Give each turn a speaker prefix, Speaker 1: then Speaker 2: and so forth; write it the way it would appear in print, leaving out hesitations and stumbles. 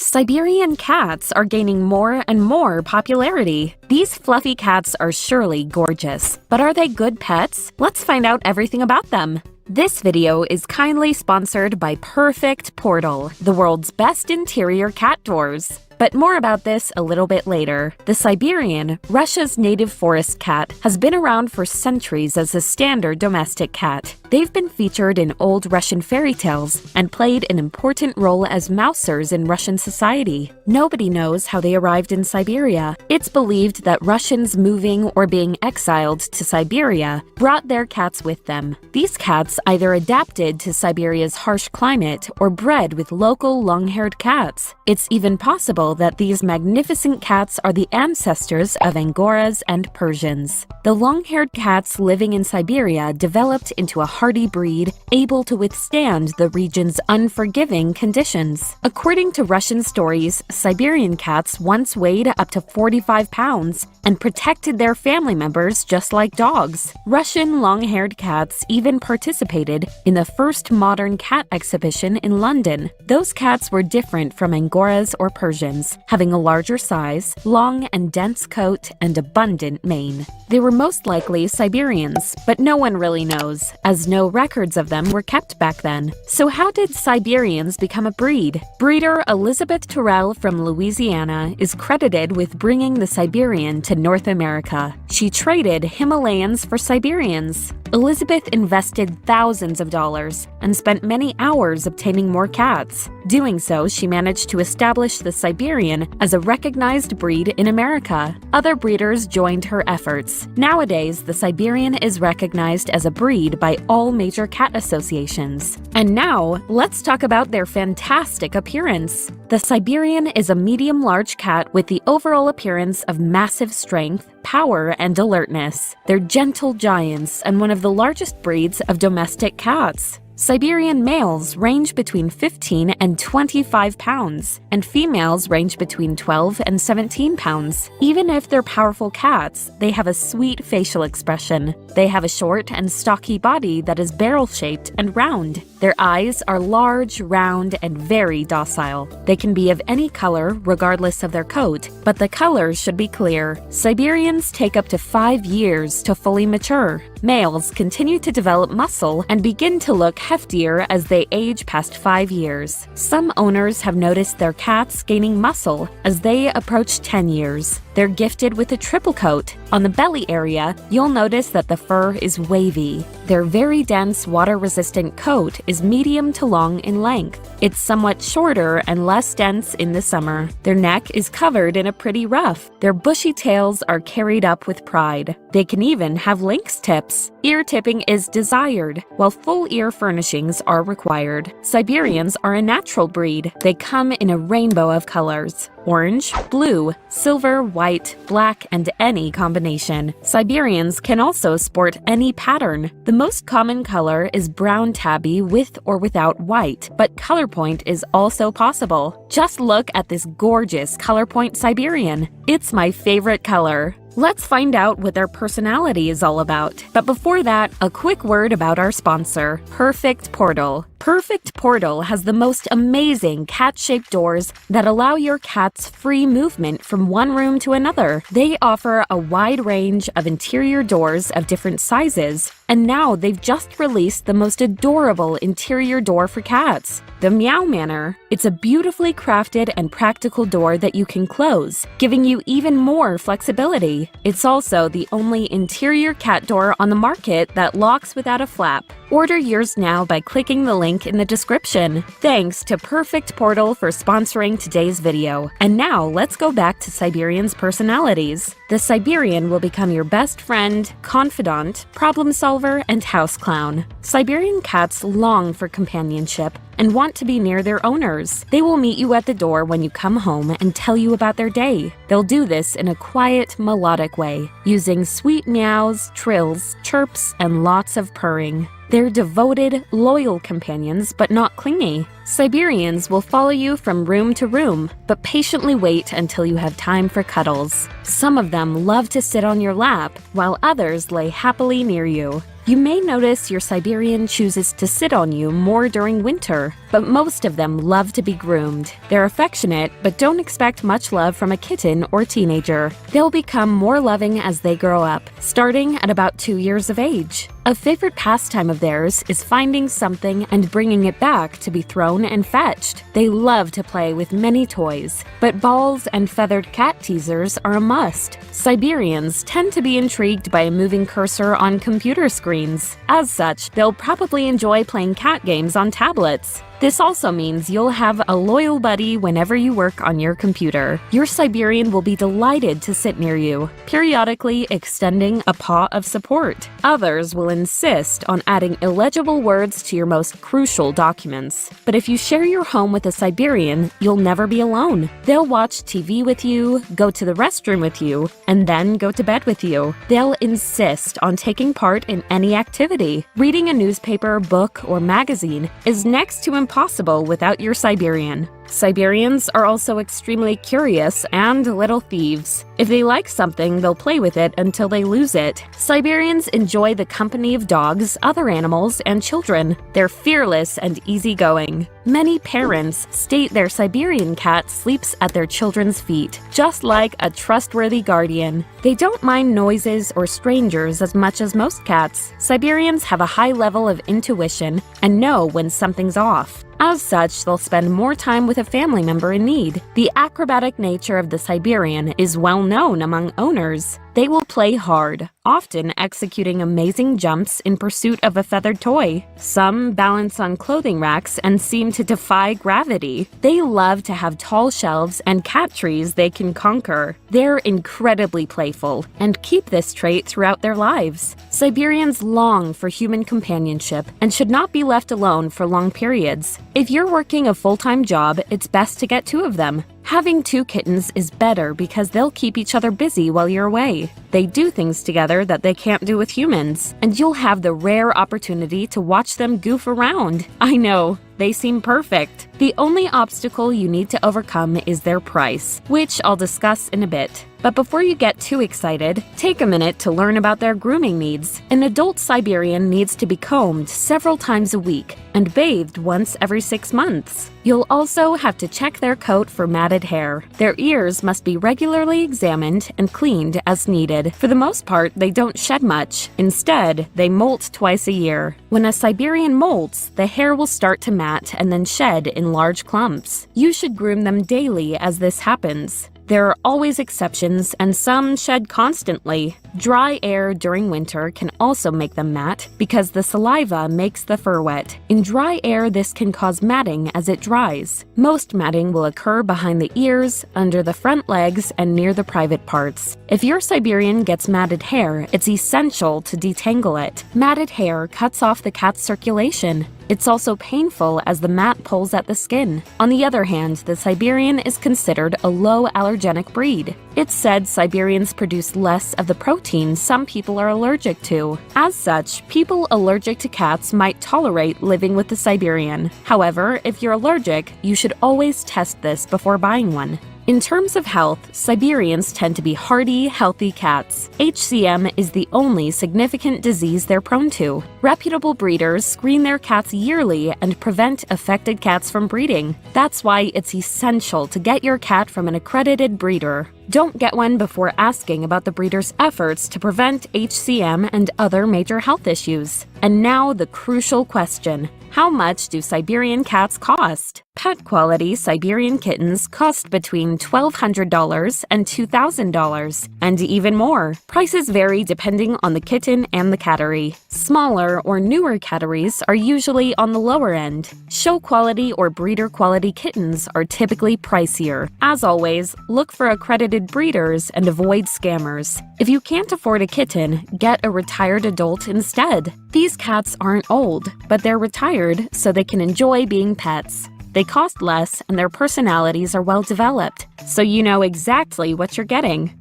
Speaker 1: Siberian cats are gaining more and more popularity. These fluffy cats are surely gorgeous, but are they good pets? Let's find out everything about them. This video is kindly sponsored by Perfect Portal, the world's best interior cat doors. But more about this a little bit later. The Siberian, Russia's native forest cat, has been around for centuries as a standard domestic cat. They've been featured in old Russian fairy tales and played an important role as mousers in Russian society. Nobody knows how they arrived in Siberia. It's believed that Russians moving or being exiled to Siberia brought their cats with them. These cats either adapted to Siberia's harsh climate or bred with local long-haired cats. It's even possible that these magnificent cats are the ancestors of Angoras and Persians. The long-haired cats living in Siberia developed into a hardy breed able to withstand the region's unforgiving conditions. According to Russian stories, Siberian cats once weighed up to 45 pounds and protected their family members just like dogs. Russian long-haired cats even participated in the first modern cat exhibition in London. Those cats were different from Angoras or Persians, having a larger size, long and dense coat, and abundant mane. They were most likely Siberians, but no one really knows, as no records of them were kept back then. So how did Siberians become a breed? Breeder Elizabeth Terrell from Louisiana is credited with bringing the Siberian to North America. She traded Himalayans for Siberians. Elizabeth invested thousands of dollars and spent many hours obtaining more cats. Doing so, she managed to establish the Siberian as a recognized breed in America. Other breeders joined her efforts. Nowadays, the Siberian is recognized as a breed by all major cat associations. And now, let's talk about their fantastic appearance. The Siberian is a medium-large cat with the overall appearance of massive strength, power, and alertness. They're gentle giants and one of the largest breeds of domestic cats. Siberian males range between 15 and 25 pounds, and females range between 12 and 17 pounds. Even if they're powerful cats, they have a sweet facial expression. They have a short and stocky body that is barrel-shaped and round. Their eyes are large, round, and very docile. They can be of any color, regardless of their coat, but the colors should be clear. Siberians take up to 5 years to fully mature. Males continue to develop muscle and begin to look heftier as they age past 5 years. Some owners have noticed their cats gaining muscle as they approach 10 years. They're gifted with a triple coat. On the belly area, you'll notice that the fur is wavy. Their very dense, water-resistant coat is medium to long in length. It's somewhat shorter and less dense in the summer. Their neck is covered in a pretty ruff. Their bushy tails are carried up with pride. They can even have lynx tips. Ear tipping is desired, while full ear furnishings are required. Siberians are a natural breed. They come in a rainbow of colors: orange, blue, silver, white, black, and any combination. Siberians can also sport any pattern. The most common color is brown tabby with or without white, but color point is also possible. Just look at this gorgeous color point Siberian. It's my favorite color. Let's find out what their personality is all about. But before that, a quick word about our sponsor, Perfect Portal. Perfect Portal has the most amazing cat-shaped doors that allow your cat's free movement from one room to another. They offer a wide range of interior doors of different sizes, and now they've just released the most adorable interior door for cats, the Meow Manor. It's a beautifully crafted and practical door that you can close, giving you even more flexibility. It's also the only interior cat door on the market that locks without a flap. Order yours now by clicking the link in the description. Thanks to Perfect Portal for sponsoring today's video. And now let's go back to Siberians' personalities. The Siberian will become your best friend, confidant, problem solver, and house clown. Siberian cats long for companionship and want to be near their owners. They will meet you at the door when you come home and tell you about their day. They'll do this in a quiet, melodic way, using sweet meows, trills, chirps, and lots of purring. They're devoted, loyal companions, but not clingy. Siberians will follow you from room to room, but patiently wait until you have time for cuddles. Some of them love to sit on your lap, while others lay happily near you. You may notice your Siberian chooses to sit on you more during winter. but most of them love to be groomed. They're affectionate, but don't expect much love from a kitten or teenager. They'll become more loving as they grow up, starting at about 2 years of age. A favorite pastime of theirs is finding something and bringing it back to be thrown and fetched. They love to play with many toys, but balls and feathered cat teasers are a must. Siberians tend to be intrigued by a moving cursor on computer screens. As such, they'll probably enjoy playing cat games on tablets. This also means you'll have a loyal buddy whenever you work on your computer. Your Siberian will be delighted to sit near you, periodically extending a paw of support. Others will insist on adding illegible words to your most crucial documents. But if you share your home with a Siberian, you'll never be alone. They'll watch TV with you, go to the restroom with you, and then go to bed with you. They'll insist on taking part in any activity. Reading a newspaper, book, or magazine is next to impossible without your Siberian. Siberians are also extremely curious and little thieves. If they like something, they'll play with it until they lose it. Siberians enjoy the company of dogs, other animals, and children. They're fearless and easygoing. Many parents state their Siberian cat sleeps at their children's feet, just like a trustworthy guardian. They don't mind noises or strangers as much as most cats. Siberians have a high level of intuition and know when something's off. As such, they'll spend more time with a family member in need. The acrobatic nature of the Siberian is well known among owners. They will play hard, often executing amazing jumps in pursuit of a feathered toy. Some balance on clothing racks and seem to defy gravity. They love to have tall shelves and cat trees they can conquer. They're incredibly playful and keep this trait throughout their lives. Siberians long for human companionship and should not be left alone for long periods. If you're working a full-time job, it's best to get 2 of them. Having 2 kittens is better because they'll keep each other busy while you're away. They do things together that they can't do with humans, and you'll have the rare opportunity to watch them goof around. I know, they seem perfect. The only obstacle you need to overcome is their price, which I'll discuss in a bit. But before you get too excited, take a minute to learn about their grooming needs. An adult Siberian needs to be combed several times a week and bathed once every 6 months. You'll also have to check their coat for matted hair. Their ears must be regularly examined and cleaned as needed. For the most part, they don't shed much. Instead, they molt twice a year. When a Siberian molts, the hair will start to mat and then shed in large clumps. You should groom them daily as this happens. There are always exceptions, and some shed constantly. Dry air during winter can also make them mat because the saliva makes the fur wet. In dry air, this can cause matting as it dries. Most matting will occur behind the ears, under the front legs, and near the private parts. If your Siberian gets matted hair, it's essential to detangle it. Matted hair cuts off the cat's circulation. It's also painful as the mat pulls at the skin. On the other hand, the Siberian is considered a low allergenic breed. It's said Siberians produce less of the protein some people are allergic to. As such, people allergic to cats might tolerate living with the Siberian. However, if you're allergic, you should always test this before buying one. In terms of health, Siberians tend to be hardy, healthy cats. HCM is the only significant disease they're prone to. Reputable breeders screen their cats yearly and prevent affected cats from breeding. That's why it's essential to get your cat from an accredited breeder. Don't get one before asking about the breeder's efforts to prevent HCM and other major health issues. And now the crucial question: how much do Siberian cats cost? Pet quality Siberian kittens cost between $1,200 and $2,000, and even more. Prices vary depending on the kitten and the cattery. Smaller or newer catteries are usually on the lower end. Show quality or breeder quality kittens are typically pricier. As always, look for accredited breeders and avoid scammers. If you can't afford a kitten, get a retired adult instead. These cats aren't old, but they're retired so they can enjoy being pets. They cost less and their personalities are well developed, so you know exactly what you're getting.